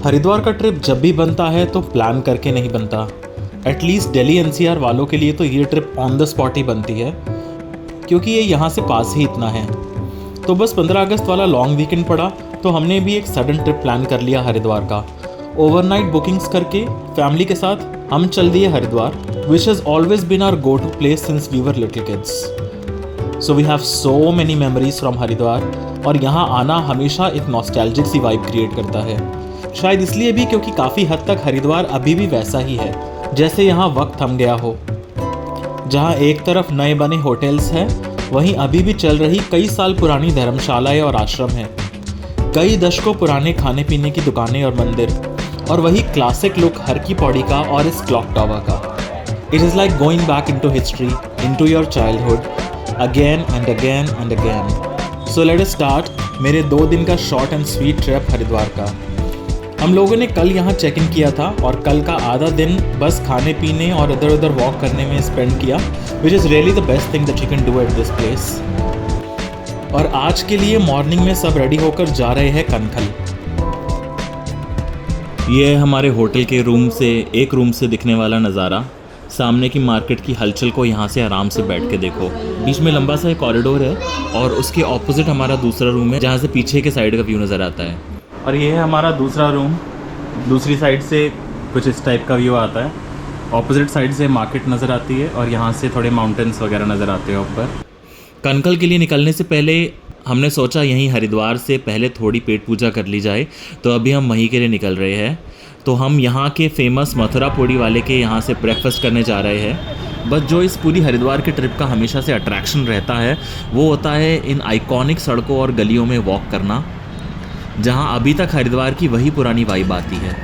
हरिद्वार का ट्रिप जब भी बनता है तो प्लान करके नहीं बनता। एटलीस्ट दिल्ली एनसीआर वालों के लिए तो ये ट्रिप ऑन द स्पॉट ही बनती है, क्योंकि ये यहाँ से पास ही इतना है। तो बस 15 अगस्त वाला लॉन्ग वीकेंड पड़ा तो हमने भी एक सडन ट्रिप प्लान कर लिया हरिद्वार का। ओवरनाइट बुकिंग्स करके फैमिली के साथ हम चल दिए Haridwar, which has always been our go to place since we were little kids. So we have so many memories from Haridwar, और यहाँ आना हमेशा एक नॉस्टैल्जिक सी वाइब क्रिएट करता है। शायद इसलिए भी क्योंकि काफ़ी हद तक हरिद्वार अभी भी वैसा ही है जैसे यहाँ वक्त थम गया हो। जहाँ एक तरफ नए बने होटल्स हैं, वहीं अभी भी चल रही कई साल पुरानी धर्मशालाएं और आश्रम हैं, कई दशकों पुराने खाने पीने की दुकानें और मंदिर, और वही क्लासिक लुक हर की पौड़ी का और इस क्लॉक टावर का। It is like going back into history, into your childhood again and again and again. So let us start मेरे 2 दिन का short and sweet trip Haridwar का। हम लोगों ने कल यहाँ चेक इन किया था और कल का आधा दिन बस खाने पीने और इधर उधर वॉक करने में स्पेंड किया, which is really the best thing that you can do at this place. और आज के लिए मॉर्निंग में सब रेडी होकर जा रहे हैं कनखल। ये है हमारे होटल के एक रूम से दिखने वाला नज़ारा। सामने की मार्केट की हलचल को यहाँ से आराम से बैठ के देखो। बीच में लंबा सा एक कॉरिडोर है और उसके ऑपोजिट हमारा दूसरा रूम है, जहाँ से पीछे के साइड का व्यू नज़र आता है। और ये है हमारा दूसरा रूम। दूसरी साइड से कुछ इस टाइप का व्यू आता है। ऑपोजिट साइड से मार्केट नज़र आती है और यहाँ से थोड़े माउंटेन्स वगैरह नज़र आते हैं ऊपर। कनखल के लिए निकलने से पहले हमने सोचा यहीं हरिद्वार से पहले थोड़ी पेट पूजा कर ली जाए, तो अभी हम वहीं के लिए निकल रहे हैं। तो हम यहाँ के फेमस मथुरा पोड़ी वाले के यहाँ से ब्रेकफास्ट करने जा रहे हैं। बस जो इस पूरी हरिद्वार के ट्रिप का हमेशा से अट्रैक्शन रहता है वो होता है इन आइकॉनिक सड़कों और गलियों में वॉक करना, जहाँ अभी तक हरिद्वार की वही पुरानी वाइब आती है।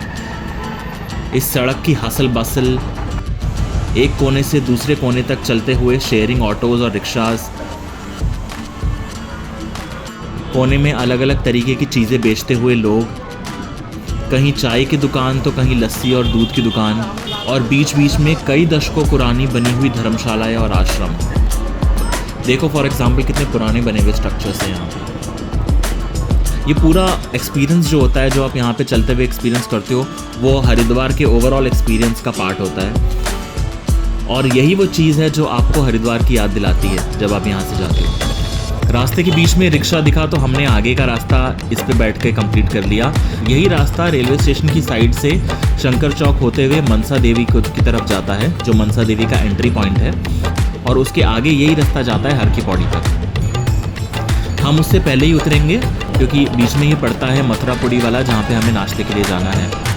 इस सड़क की हसल बसल, एक कोने से दूसरे कोने तक चलते हुए शेयरिंग ऑटोज़ और रिक्शाज, कोने में अलग अलग तरीके की चीज़ें बेचते हुए लोग, कहीं चाय की दुकान तो कहीं लस्सी और दूध की दुकान, और बीच बीच में कई दशकों पुरानी बनी हुई धर्मशालाएं और आश्रम। देखो फॉर एग्जाम्पल कितने पुराने बने हुए स्ट्रक्चर्स हैं यहाँ पे। ये पूरा एक्सपीरियंस जो होता है, जो आप यहाँ पे चलते हुए एक्सपीरियंस करते हो, वो हरिद्वार के ओवरऑल एक्सपीरियंस का पार्ट होता है। और यही वो चीज़ है जो आपको हरिद्वार की याद दिलाती है जब आप यहाँ से जाते हो। रास्ते के बीच में रिक्शा दिखा तो हमने आगे का रास्ता इस पे बैठ के कंप्लीट कर लिया। यही रास्ता रेलवे स्टेशन की साइड से शंकर चौक होते हुए मनसा देवी की तरफ जाता है, जो मनसा देवी का एंट्री पॉइंट है, और उसके आगे यही रास्ता जाता है हर की पौड़ी तक। हम उससे पहले ही उतरेंगे क्योंकि बीच में ही पड़ता है मथुरा पोड़ी वाला, जहाँ पे हमें नाश्ते के लिए जाना है।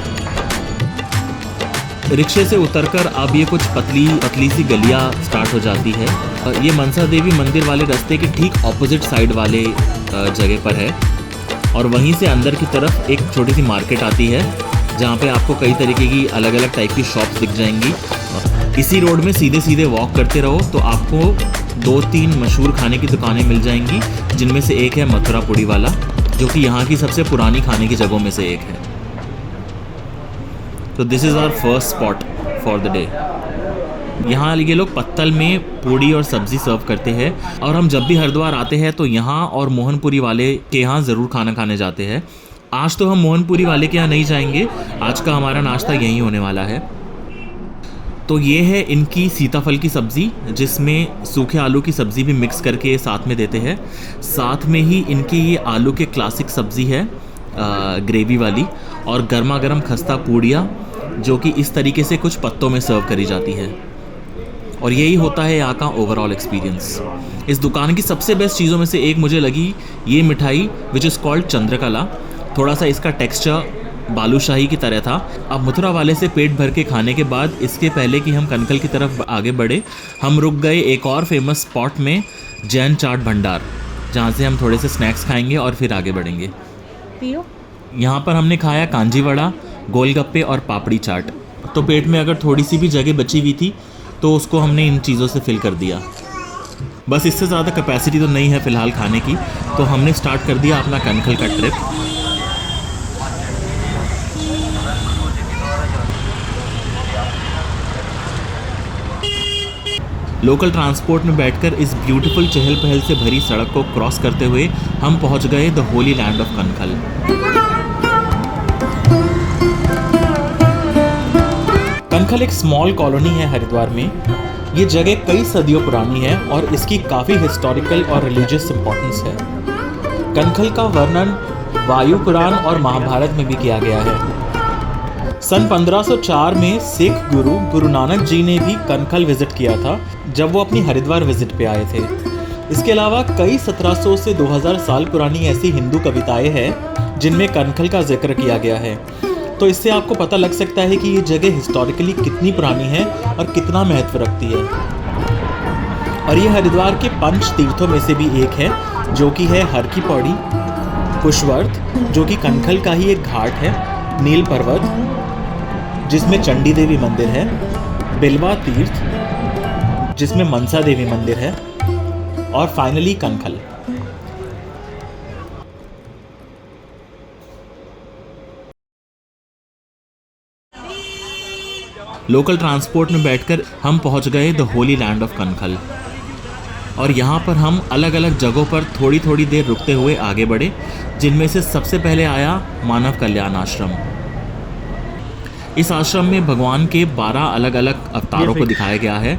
रिक्शे से उतरकर अब ये कुछ पतली सी गलियाँ स्टार्ट हो जाती है। ये मनसा देवी मंदिर वाले रास्ते के ठीक ऑपोजिट साइड वाले जगह पर है, और वहीं से अंदर की तरफ एक छोटी सी मार्केट आती है, जहाँ पे आपको कई तरीके की अलग अलग टाइप की शॉप्स दिख जाएंगी। इसी रोड में सीधे सीधे वॉक करते रहो तो आपको 2-3 मशहूर खाने की दुकानें मिल जाएंगी, जिनमें से एक है मथुरा पोड़ी वाला, जो कि यहाँ की सबसे पुरानी खाने की जगहों में से एक है। तो this is our first spot for the day. यहाँ ये लोग पत्तल में पूड़ी और सब्ज़ी सर्व करते हैं, और हम जब भी हरिद्वार आते हैं तो यहाँ और मोहनपुरी वाले के यहाँ ज़रूर खाना खाने जाते हैं। आज तो हम मोहनपुरी वाले के यहाँ नहीं जाएंगे, आज का हमारा नाश्ता यहीं होने वाला है। तो ये है इनकी सीताफल की सब्ज़ी, जिसमें सूखे आलू की सब्ज़ी भी मिक्स करके साथ में देते हैं। साथ में ही इनकी ये आलू के क्लासिक सब्ज़ी है ग्रेवी वाली, और गर्मा गर्म खस्ता पूड़ियाँ, जो कि इस तरीके से कुछ पत्तों में सर्व करी जाती है। और यही होता है यहाँ का ओवरऑल एक्सपीरियंस। इस दुकान की सबसे बेस्ट चीज़ों में से एक मुझे लगी ये मिठाई, विच इज़ कॉल्ड चंद्रकला। थोड़ा सा इसका टेक्सचर बालूशाही की तरह था। अब मथुरा वाले से पेट भर के खाने के बाद, इसके पहले कि हम कनखल की तरफ आगे बढ़े, हम रुक गए एक और फेमस स्पॉट में, जैन चाट भंडार, जहाँ से हम थोड़े से स्नैक्स खाएंगे और फिर आगे बढ़ेंगे। यहाँ पर हमने खाया कांजी वड़ा, गोलगप्पे और पापड़ी चाट। तो पेट में अगर थोड़ी सी भी जगह बची हुई थी तो उसको हमने इन चीज़ों से फिल कर दिया। बस इससे ज़्यादा कैपेसिटी तो नहीं है फ़िलहाल खाने की, तो हमने स्टार्ट कर दिया अपना कनखल का ट्रिप। लोकल ट्रांसपोर्ट में बैठकर इस ब्यूटीफुल चहल पहल से भरी सड़क को क्रॉस करते हुए हम पहुंच गए the Holi land of Kankhal. Kankhal एक स्मॉल कॉलोनी है हरिद्वार में। ये जगह कई सदियों पुरानी है और इसकी काफ़ी हिस्टोरिकल और रिलीजियस इम्पोर्टेंस है। कनखल का वर्णन वायु पुराण और महाभारत में भी किया गया है। सन 1504 में सिख गुरु नानक जी ने भी कनखल विजिट किया था जब वो अपनी हरिद्वार विजिट पे आए थे। इसके अलावा कई 1700 से 2000 साल पुरानी ऐसी हिंदू कविताएं हैं जिनमें कनखल का जिक्र किया गया है। तो इससे आपको पता लग सकता है कि ये जगह हिस्टोरिकली कितनी पुरानी है और कितना महत्व रखती है। और ये हरिद्वार के पंच तीर्थों में से भी एक है, जो कि है हर की पौड़ी, कुशवर्त जो कि कनखल का ही एक घाट है, नील पर्वत जिसमें चंडी देवी मंदिर है, बिलवा तीर्थ जिसमें मनसा देवी मंदिर है, और फाइनली कनखल। लोकल ट्रांसपोर्ट में बैठकर हम पहुंच गए the Holi land of Kankhal. और यहाँ पर हम अलग अलग जगहों पर थोड़ी थोड़ी देर रुकते हुए आगे बढ़े, जिनमें से सबसे पहले आया मानव कल्याण आश्रम। इस आश्रम में भगवान के 12 अलग अलग अवतारों को दिखाया गया है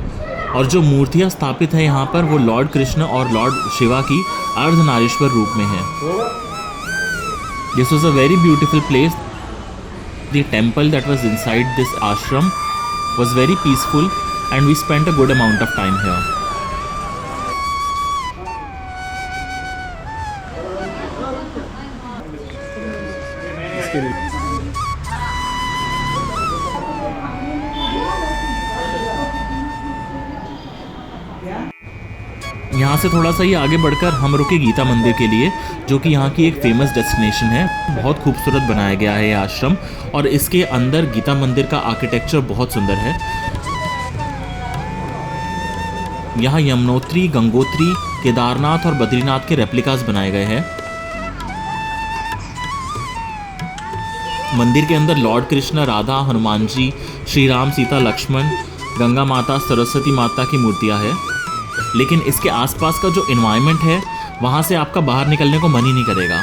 और जो मूर्तियाँ स्थापित है यहाँ पर वो लॉर्ड कृष्ण और लॉर्ड शिवा की अर्धनारीश्वर रूप में है। This was a very beautiful place. The temple that was inside this ashram was very peaceful and we spent a good amount of time here. यहाँ से थोड़ा सा ही आगे बढ़कर हम रुके गीता मंदिर के लिए, जो कि यहाँ की एक फेमस डेस्टिनेशन है। बहुत खूबसूरत बनाया गया है ये आश्रम और इसके अंदर गीता मंदिर का आर्किटेक्चर बहुत सुंदर है। यहाँ यमुनोत्री, गंगोत्री, केदारनाथ और बद्रीनाथ के रेप्लिकास बनाए गए हैं। मंदिर के अंदर लॉर्ड कृष्ण, राधा, हनुमान जी, श्री राम, सीता, लक्ष्मण, गंगा माता, सरस्वती माता की मूर्तियाँ हैं। लेकिन इसके आसपास का जो एनवायरनमेंट है वहाँ से आपका बाहर निकलने को मन ही नहीं करेगा।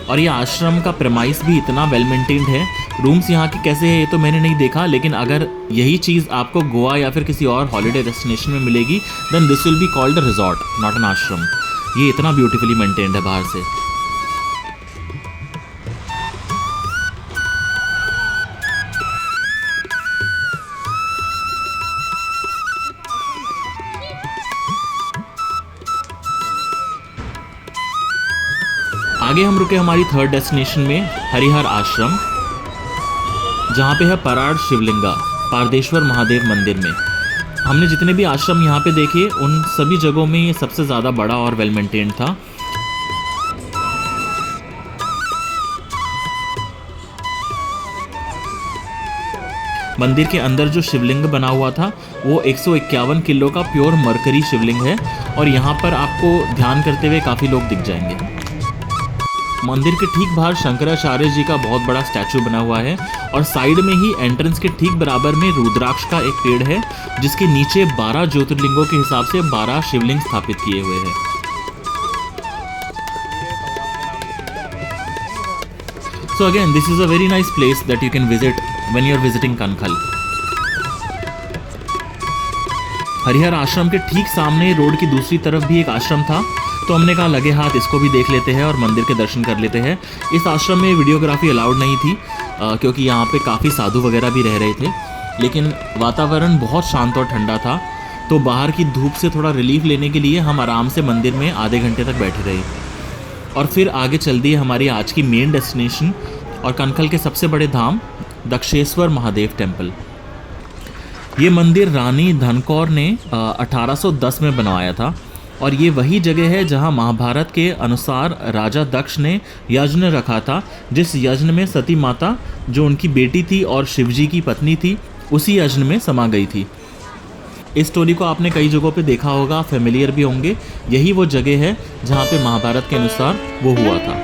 और ये आश्रम का प्रेमाइस भी इतना वेल मेंटेन्ड है। रूम्स यहाँ के कैसे है ये तो मैंने नहीं देखा, लेकिन अगर यही चीज़ आपको गोवा या फिर किसी और हॉलीडे डेस्टिनेशन में मिलेगी then this will be called a resort, not an ashram. ये इतना ब्यूटीफुली मेंटेन्ड है बाहर से। आगे हम रुके हमारी थर्ड डेस्टिनेशन में, हरिहर आश्रम, जहाँ पे है पराड़ शिवलिंगा पारदेश्वर महादेव मंदिर में। हमने जितने भी आश्रम यहाँ पे देखे उन सभी जगहों में ये सबसे ज़्यादा बड़ा और वेल मेंटेन्ड था। मंदिर के अंदर जो शिवलिंग बना हुआ था वो 151 किलो का प्योर मरकरी शिवलिंग है और यहाँ पर आपको ध्यान करते हुए काफ़ी लोग दिख जाएंगे। मंदिर के ठीक बाहर शंकराचार्य जी का बहुत बड़ा स्टैचू बना हुआ है और साइड में ही एंट्रेंस के ठीक बराबर में रुद्राक्ष का एक पेड़ है जिसके नीचे 12 ज्योतिर्लिंगों के हिसाब से 12 शिवलिंग स्थापित किए हुए हैं। So again, this is a very nice place that you can visit when you are visiting Kankhal. Harihar आश्रम के ठीक सामने रोड की दूसरी तरफ भी एक आश्रम था, तो हमने कहा लगे हाथ इसको भी देख लेते हैं और मंदिर के दर्शन कर लेते हैं। इस आश्रम में वीडियोग्राफी अलाउड नहीं थी क्योंकि यहाँ पे काफ़ी साधु वगैरह भी रह रहे थे, लेकिन वातावरण बहुत शांत और ठंडा था, तो बाहर की धूप से थोड़ा रिलीफ लेने के लिए हम आराम से मंदिर में आधे घंटे तक बैठे रहे और फिर आगे चल दी हमारी आज की मेन डेस्टिनेशन और कनखल के सबसे बड़े धाम दक्षेश्वर महादेव टेम्पल। ये मंदिर रानी धनकौर ने 1810 में बनवाया था और ये वही जगह है जहाँ महाभारत के अनुसार राजा दक्ष ने यज्ञ रखा था, जिस यज्ञ में सती माता जो उनकी बेटी थी और शिवजी की पत्नी थी उसी यज्ञ में समा गई थी। इस स्टोरी को आपने कई जगहों पे देखा होगा, फेमिलियर भी होंगे। यही वो जगह है जहाँ पे महाभारत के अनुसार वो हुआ था।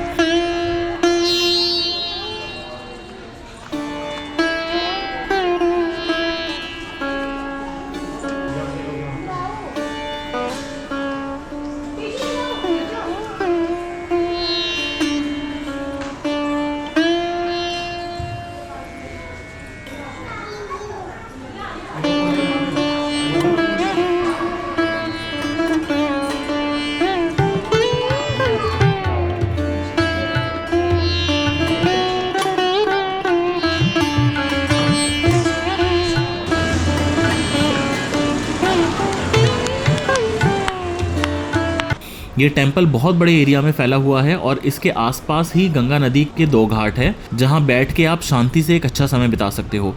ये टेम्पल बहुत बड़े एरिया में फैला हुआ है और इसके आसपास ही गंगा नदी के 2 घाट हैं जहां बैठ के आप शांति से एक अच्छा समय बिता सकते हो।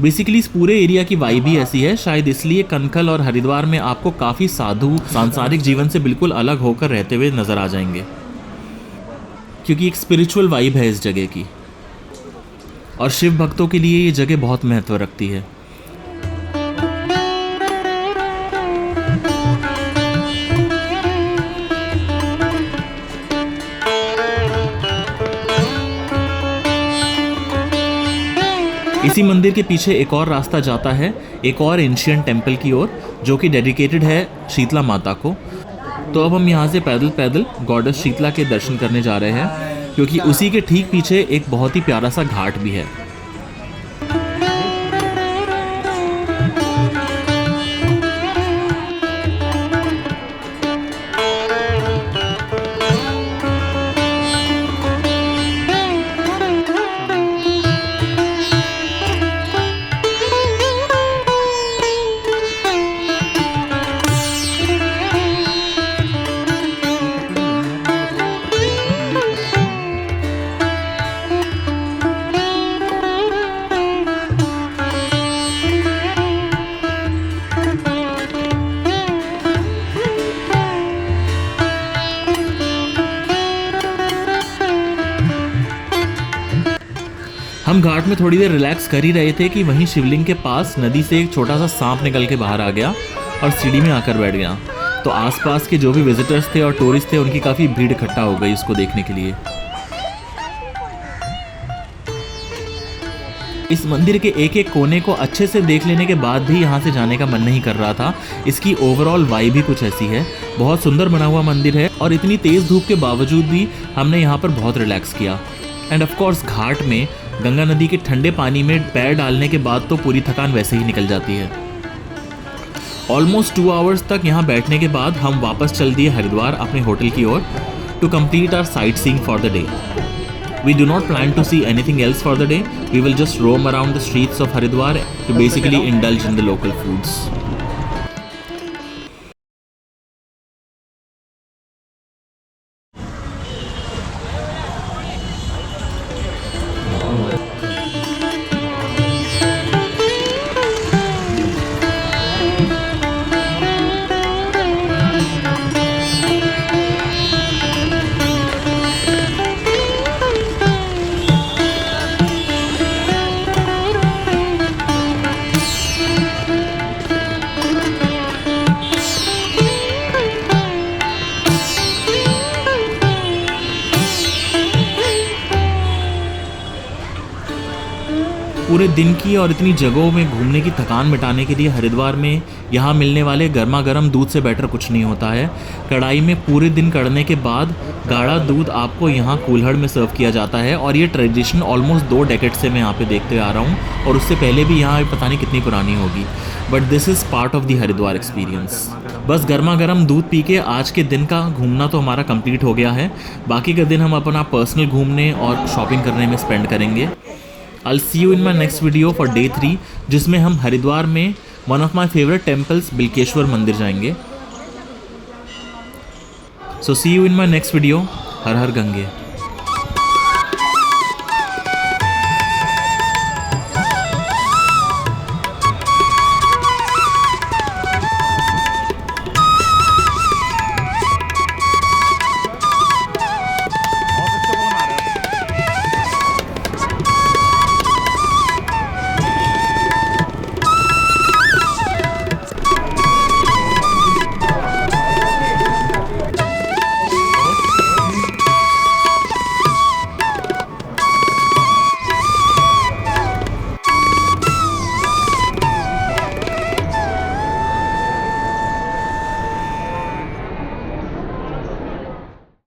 बेसिकली इस पूरे एरिया की वाइब ही ऐसी है, शायद इसलिए कनखल और हरिद्वार में आपको काफ़ी साधु सांसारिक जीवन से बिल्कुल अलग होकर रहते हुए नज़र आ जाएंगे, क्योंकि एक स्पिरिचुअल वाइब है इस जगह की और शिव भक्तों के लिए ये जगह बहुत महत्व रखती है। इसी मंदिर के पीछे एक और रास्ता जाता है एक और एंशिएंट टेम्पल की ओर, जो कि डेडिकेटेड है शीतला माता को। तो अब हम यहाँ से पैदल पैदल गॉडेस शीतला के दर्शन करने जा रहे हैं, क्योंकि उसी के ठीक पीछे एक बहुत ही प्यारा सा घाट भी है। हम घाट में थोड़ी देर रिलैक्स कर ही रहे थे कि वहीं शिवलिंग के पास नदी से एक छोटा सा सांप निकल के बाहर आ गया और सीढ़ी में आकर बैठ गया। तो आसपास के जो भी विजिटर्स थे और टूरिस्ट थे उनकी काफ़ी भीड़ इकट्ठा हो गई उसको देखने के लिए। इस मंदिर के एक एक कोने को अच्छे से देख लेने के बाद भी यहाँ से जाने का मन नहीं कर रहा था। इसकी ओवरऑल वाइब भी कुछ ऐसी है। बहुत सुंदर बना हुआ मंदिर है और इतनी तेज़ धूप के बावजूद भी हमने यहाँ पर बहुत रिलैक्स किया। एंड ऑफ कोर्स घाट में गंगा नदी के ठंडे पानी में पैर डालने के बाद तो पूरी थकान वैसे ही निकल जाती है। ऑलमोस्ट 2 आवर्स तक यहाँ बैठने के बाद हम वापस चल दिए हरिद्वार अपने होटल की ओर to complete our sightseeing for the day. We do not plan to see anything else for the day. We will just roam around the streets of Haridwar to basically indulge in the local foods. पूरे दिन की और इतनी जगहों में घूमने की थकान मिटाने के लिए हरिद्वार में यहाँ मिलने वाले गर्मा गर्म दूध से बेटर कुछ नहीं होता है। कढ़ाई में पूरे दिन कढ़ने के बाद गाढ़ा दूध आपको यहाँ कूल्हड़ में सर्व किया जाता है और ये ट्रेडिशन ऑलमोस्ट 2 डेकेड से मैं यहाँ पे देखते आ रहा हूँ और उससे पहले भी यहाँ पता नहीं कितनी पुरानी होगी, but this is part of the Haridwar experience. बस गर्मा गर्म दूध पी के आज के दिन का घूमना तो हमारा कंप्लीट हो गया है। बाकी का दिन हम अपना पर्सनल घूमने और शॉपिंग करने में स्पेंड करेंगे। I'll see you in my next video for day 3, जिसमें हम हरिद्वार में one of my favorite temples Bilkeshwar मंदिर जाएंगे। So see you in my next video। Her her Gange.